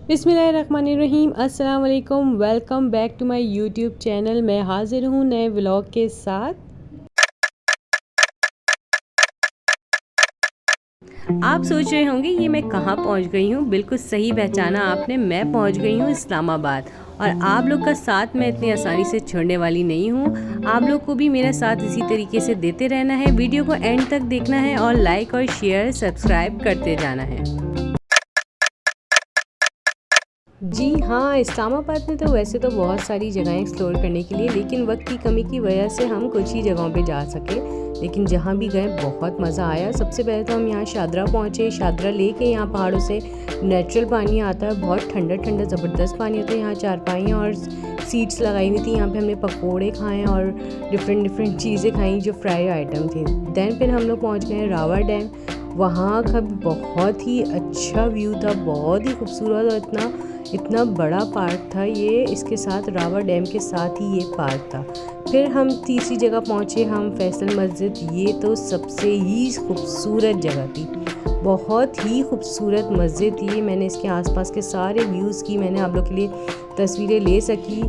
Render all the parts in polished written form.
बिस्मिल्लाहिर्रहमानिर्रहीम। अस्सलाम वालेकुम। Welcome back to my YouTube channel. मैं हाज़िर हूँ नए व्लॉग के साथ। आप सोच रहे होंगे ये मैं कहाँ पहुँच गई हूँ। बिल्कुल सही पहचाना आपने, मैं पहुँच गई हूँ इस्लामाबाद। और आप लोग का साथ मैं इतनी आसानी से छोड़ने वाली नहीं हूँ। आप लोग को भी मेरा साथ इसी तरीके से देते रहना है। वीडियो को एंड तक देखना है और लाइक और शेयर सब्सक्राइब करते जाना है। जी हाँ, इस्लामाबाद में तो वैसे तो बहुत सारी जगहें एक्सप्लोर करने के लिए, लेकिन वक्त की कमी की वजह से हम कुछ ही जगहों पे जा सके। लेकिन जहाँ भी गए बहुत मज़ा आया। सबसे पहले तो हम यहाँ शादरा पहुँचे। शादरा लेक है, यहाँ पहाड़ों से नेचुरल पानी आता है, बहुत ठंडा ठंडा ज़बरदस्त पानी होता है। यहाँ चारपाइयाँ और सीट्स लगाई हुई थी। यहाँ पे हमने पकोड़े खाए और डिफरेंट चीज़ें खाई जो फ्राई आइटम थी। दैन फिर हम लोग पहुँच गए रावा डैम। वहाँ का बहुत ही अच्छा व्यू था, बहुत ही खूबसूरत और इतना बड़ा पार्क था ये। इसके साथ रावा डैम के साथ ही ये पार्क था। फिर हम तीसरी जगह पहुँचे हम फैसल मस्जिद। ये तो सबसे ही खूबसूरत जगह थी, बहुत ही खूबसूरत मस्जिद थी। मैंने इसके आसपास के सारे व्यूज़ की मैंने आप लोग के लिए तस्वीरें ले सकी।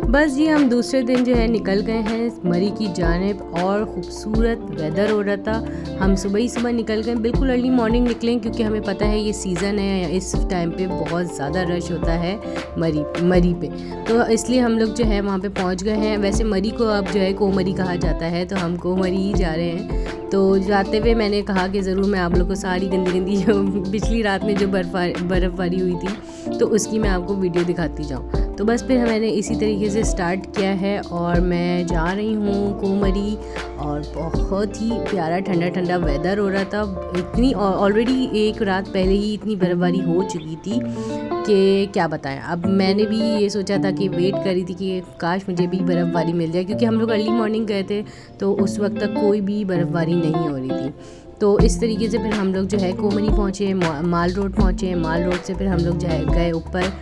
बस जी हम दूसरे दिन जो है निकल गए हैं मरी की जानिब और ख़ूबसूरत वेदर हो रहा था। हम सुबह ही सुबह निकल गए, बिल्कुल अर्ली मॉर्निंग निकलें क्योंकि हमें पता है ये सीज़न है, इस टाइम पे बहुत ज़्यादा रश होता है मरी पे। तो इसलिए हम लोग जो है वहाँ पे पहुँच गए हैं। वैसे मरी को अब जो है कोमरी कहा जाता है, तो हम कोमरी ही जा रहे हैं। तो जाते हुए मैंने कहा कि ज़रूर मैं आप लोग को सारी गंदी जो पिछली रात में जो बर्फ़बारी हुई थी तो उसकी मैं आपको वीडियो दिखाती जाऊँ। तो बस फिर मैंने इसी तरीके से स्टार्ट किया है और मैं जा रही हूँ कोमरी। और बहुत ही प्यारा ठंडा ठंडा वेदर हो रहा था। इतनी ऑलरेडी एक रात पहले ही इतनी बर्फ़बारी हो चुकी थी कि क्या बताएं। अब मैंने भी ये सोचा था कि वेट करी थी कि काश मुझे भी बर्फ़बारी मिल जाए, क्योंकि हम लोग अर्ली मॉर्निंग गए थे तो उस वक्त तक कोई भी बर्फ़बारी नहीं हो रही थी। तो इस तरीके से फिर हम लोग जो है कोमरी पहुँचे, माल रोड पहुँचे। माल रोड से फिर हम लोग जो है गए ऊपर,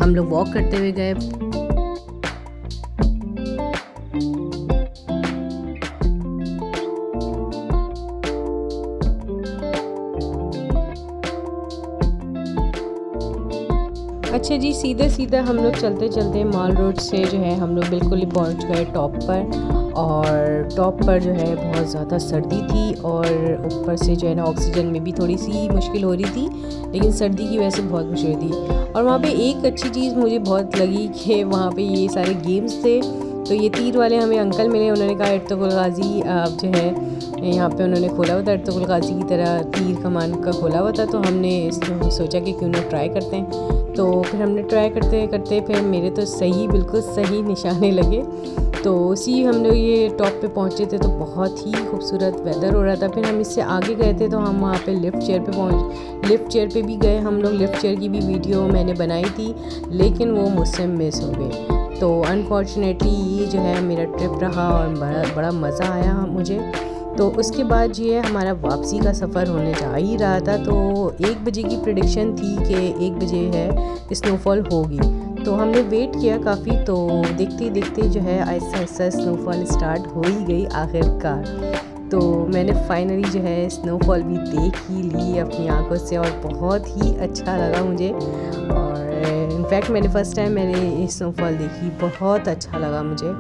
हम लोग वॉक करते हुए गए। अच्छा जी, सीधे सीधा हम लोग चलते चलते माल रोड से जो है हम लोग बिल्कुल ही पहुंच गए टॉप पर। और टॉप पर जो है बहुत ज़्यादा सर्दी थी और ऊपर से जो है ना ऑक्सीजन में भी थोड़ी सी मुश्किल हो रही थी, लेकिन सर्दी की वजह से बहुत मुश्किल थी। और वहाँ पे एक अच्छी चीज़ मुझे बहुत लगी कि वहाँ पे ये सारे गेम्स थे। तो ये तीर वाले हमें अंकल मिले, उन्होंने कहा अर्तुगरुल गाज़ी जो है यहाँ पे उन्होंने खोला हुआ था, अर्तुगरुल गाज़ी की तरह तीर कमान का खोला हुआ था। तो हमने सोचा कि क्यों ना ट्राई करते हैं। तो फिर हमने ट्राई करते करते फिर मेरे तो बिल्कुल सही निशाने लगे। तो उसी हम लोग ये टॉप पे पहुँचे थे तो बहुत ही खूबसूरत वेदर हो रहा था। फिर हम इससे आगे गए थे तो हम वहाँ पे लिफ्ट चेयर पे भी गए हम लोग। लिफ्ट चेयर की भी वीडियो मैंने बनाई थी, लेकिन वो मुझसे मिस हो गई। तो अनफॉर्चुनेटली ये जो है मेरा ट्रिप रहा और बड़ा मज़ा आया मुझे। तो उसके बाद ये हमारा वापसी का सफ़र होने जा ही रहा था। तो 1 बजे की प्रेडिक्शन थी कि 1 बजे है स्नोफॉल होगी। तो हमने वेट किया काफ़ी, तो देखते देखते जो है आहिस्ता आहिस्ता स्नोफॉल स्टार्ट हो ही गई आखिरकार। तो मैंने फाइनली जो है स्नोफॉल भी देख ही ली अपनी आंखों से और बहुत ही अच्छा लगा मुझे। और इनफैक्ट मैंने फ़र्स्ट टाइम मैंने स्नोफॉल देखी, बहुत अच्छा लगा मुझे।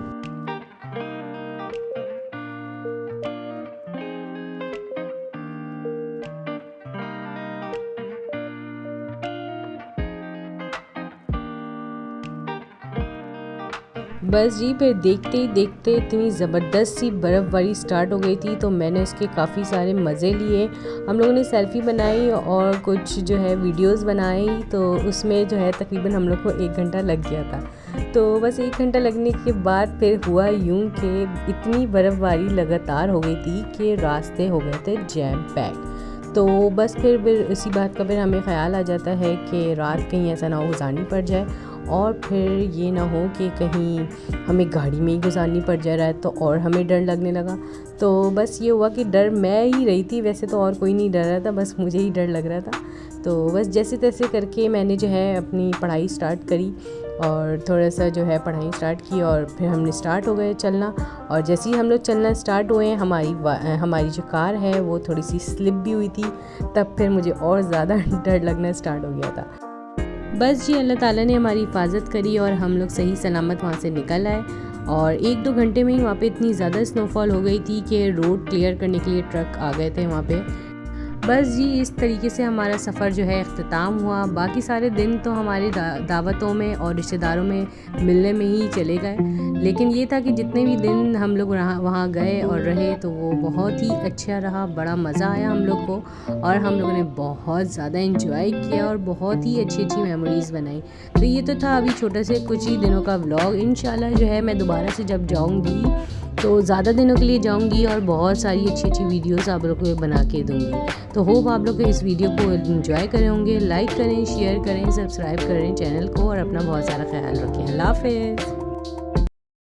बस जी फिर देखते ही देखते इतनी ज़बरदस्त सी बर्फ़बारी स्टार्ट हो गई थी, तो मैंने उसके काफ़ी सारे मज़े लिए। हम लोगों ने सेल्फ़ी बनाई और कुछ जो है वीडियोस बनाई। तो उसमें जो है तकरीबन हम लोग को 1 घंटा लग गया था। तो बस 1 घंटा लगने के बाद फिर हुआ यूँ कि इतनी बर्फ़बारी लगातार हो गई थी कि रास्ते हो गए थे जैम पैक। तो बस फिर इसी बात का फिर हमें ख़्याल आ जाता है कि रात कहीं ऐसा ना हो गुजारनी पड़ जाए और फिर ये ना हो कि कहीं हमें गाड़ी में ही गुजारनी पड़ जा रहा है, तो और हमें डर लगने लगा। तो बस ये हुआ कि डर मैं ही रही थी, वैसे तो और कोई नहीं डर रहा था, बस मुझे ही डर लग रहा था। तो बस जैसे तैसे करके मैंने जो है अपनी पढ़ाई स्टार्ट करी और थोड़ा सा जो है पढ़ाई स्टार्ट की और फिर हमने स्टार्ट हो गए चलना। और जैसे ही हम लोग चलना स्टार्ट हुए हमारी जो कार है वो थोड़ी सी स्लिप भी हुई थी, तब फिर मुझे और ज़्यादा डर लगना स्टार्ट हो गया था। बस जी अल्लाह ताला ने हमारी हिफाजत करी और हम लोग सही सलामत वहाँ से निकल आए। और 1-2 घंटे में ही वहाँ पे इतनी ज़्यादा स्नोफॉल हो गई थी कि रोड क्लियर करने के लिए ट्रक आ गए थे वहाँ पे। बस जी इस तरीके से हमारा सफ़र जो है इख्तिताम हुआ। बाकी सारे दिन तो हमारे दावतों में और रिश्तेदारों में मिलने में ही चले गए, लेकिन ये था कि जितने भी दिन हम लोग वहाँ गए और रहे तो वो बहुत ही अच्छा रहा, बड़ा मज़ा आया हम लोग को और हम लोगों ने बहुत ज़्यादा एंजॉय किया और बहुत ही अच्छी अच्छी मेमोरीज़ बनाई। तो ये तो था अभी छोटे से कुछ ही दिनों का व्लॉग। इंशाल्लाह जो है मैं दोबारा से जब जाऊँगी तो ज़्यादा दिनों के लिए जाऊंगी और बहुत सारी अच्छी अच्छी वीडियोस आप लोगों को बना के दूंगी। तो होप आप लोग इस वीडियो को एंजॉय करें होंगे। लाइक करें, शेयर करें, सब्सक्राइब करें चैनल को और अपना बहुत सारा ख्याल रखें। अल्लाह हाफ़िज़।